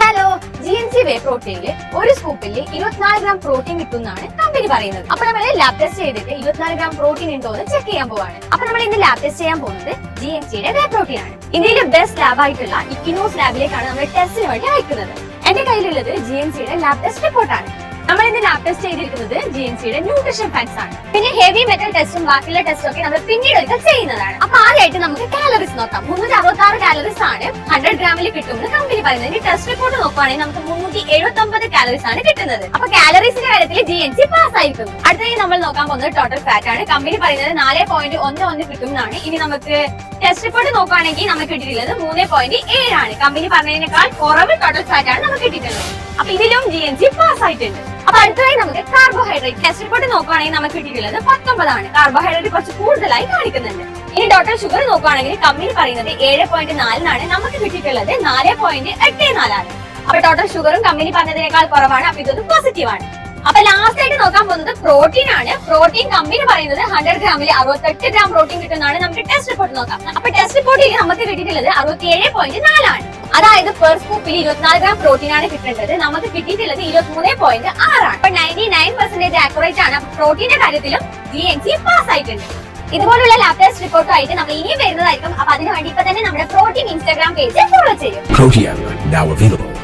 Hello, GNC വേ പ്രോട്ടീനില് ഒരു സ്കൂപ്പിൽ 24 gram protein കിട്ടുന്നതാണ് company പറയുന്നത്. അപ്പൊ നമ്മൾ ലാബ് ടെസ്റ്റ് ചെയ്തിട്ട് 24 ഗ്രാം പ്രോട്ടീൻ ഉണ്ടോ എന്ന് ചെക്ക് ചെയ്യാൻ പോവാണ്. അപ്പൊ നമ്മൾ ഇന്ന് ലാബ് ടെസ്റ്റ് ചെയ്യാൻ പോകുന്നത് GNCയുടെ വേ പ്രോട്ടീൻ ആണ്. ഇന്ത്യയിലെ ബെസ്റ്റ് ലാബ് ആയിട്ടുള്ള ഇക്കിനോസ് ലാബിലേക്കാണ് നമ്മൾ ടെസ്റ്റിന് വേണ്ടി അയക്കുന്നത്. എന്റെ കയ്യിലുള്ളത് GNCയുടെ ലാബ് ടെസ്റ്റ് റിപ്പോർട്ടാണ്. നമ്മൾ ഇന്ന് ലാബ് ടെസ്റ്റ് ചെയ്തിരിക്കുന്നത് GNCയുടെ ന്യൂട്രീഷൻ ഫാക്ട്സ് ആണ്. പിന്നെ ഹെവി മെറ്റൽ ടെസ്റ്റും ബാക്കിയുള്ള ടെസ്റ്റും ഒക്കെ നമ്മൾ പിന്നീട് ഒരിക്കൽ ചെയ്യുന്നതാണ്. അപ്പൊ ആദ്യമായിട്ട് നമുക്ക് കാലറീസ് നോക്കാം. 366 കാലറീസ് ആണ് 100 ഗ്രാമിൽ കിട്ടുമെന്ന് കമ്പനി പറയുന്നത്. ഈ ടെസ്റ്റ് റിപ്പോർട്ട് നോക്കുവാണെങ്കിൽ നമുക്ക് 379 കാലറീസ് ആണ് കിട്ടുന്നത്. അപ്പൊ കാലറീസിന്റെ കാര്യത്തിൽ GNC പാസ് ആയിരിക്കും. അടുത്തതായി നമ്മൾ നോക്കാൻ പോകുന്നത് ടോട്ടൽ ഫാറ്റ് ആണ്. കമ്പനി പറയുന്നത് 4.11 കിട്ടുമെന്നാണ്. ഇനി നമുക്ക് ടെസ്റ്റ് റിപ്പോർട്ട് നോക്കുകയാണെങ്കിൽ നമുക്ക് കിട്ടിയിട്ടുള്ളത് 3.7 ആണ്. കമ്പനി പറഞ്ഞതിനേക്കാൾ കുറവ് ടോട്ടൽ ഫാറ്റ് ആണ് നമുക്ക് കിട്ടിയിട്ടുള്ളത്. അപ്പൊ ഇതിലും GNC പാസ് ആയിട്ടുണ്ട്. അപ്പൊ അടുത്തതായി നമുക്ക് കാർബോഹൈഡ്രേറ്റ് ടെസ്റ്റ് റിപ്പോർട്ട് നോക്കുകയാണെങ്കിൽ നമുക്ക് കിട്ടിയിട്ടുള്ളത് 19 ആണ്. കാർബോഹൈഡ്രേറ്റ് കുറച്ച് കൂടുതലായി കാണിക്കുന്നുണ്ട്. ഇനി ടോട്ടൽ ഷുഗർ നോക്കുകയാണെങ്കിൽ കമ്പനി പറയുന്നത് 7.4 നമുക്ക് കിട്ടിയിട്ടുള്ളത് 4.84 ആണ്. അപ്പൊ ടോട്ടൽ ഷുഗറും കമ്പനി പറഞ്ഞതിനേക്കാൾ കുറവാണ്. അപ്പൊ ഇതൊരു പോസിറ്റീവ് ആണ്. അപ്പൊ ലാസ്റ്റ് ആയിട്ട് നോക്കാൻ പോകുന്നത് പ്രോട്ടീൻ ആണ്. പ്രോട്ടീൻ കമ്പനി പറയുന്നത് 100 ഗ്രാമിൽ 68 ഗ്രാം പ്രോട്ടീൻ കിട്ടുന്നതാണ്. നമുക്ക് ടെസ്റ്റ് റിപ്പോർട്ട് നോക്കാം. അപ്പൊ ടെസ്റ്റ് റിപ്പോർട്ടിൽ നമുക്ക് കിട്ടിയിട്ടുള്ളത് 67.4 ആണ്. അതായത് പെർ സ്കൂപ്പിൽ 24 ഗ്രാം പ്രോട്ടീൻ ആണ് കിട്ടേണ്ടത്. നമുക്ക് കിട്ടിയിട്ടുള്ളത് 23.6 ആണ്. അപ്പൊ 99% ആക്യുറേറ്റ് ആണ്. പ്രോട്ടീന്റെ കാര്യത്തിലും GNC പാസ് ആയിട്ടുണ്ട്. ഇതുപോലുള്ള ലാബ് ടെസ്റ്റ് റിപ്പോർട്ടുമായിട്ട് നമ്മൾ ഇനിയും വരുന്നതായിരിക്കും. അപ്പൊ അതിന് വേണ്ടി ഇപ്പൊ തന്നെ നമ്മുടെ പ്രോട്ടീൻ ഇൻസ്റ്റാഗ്രാം പേജ് ഫോളോ ചെയ്യും. Protein, now available.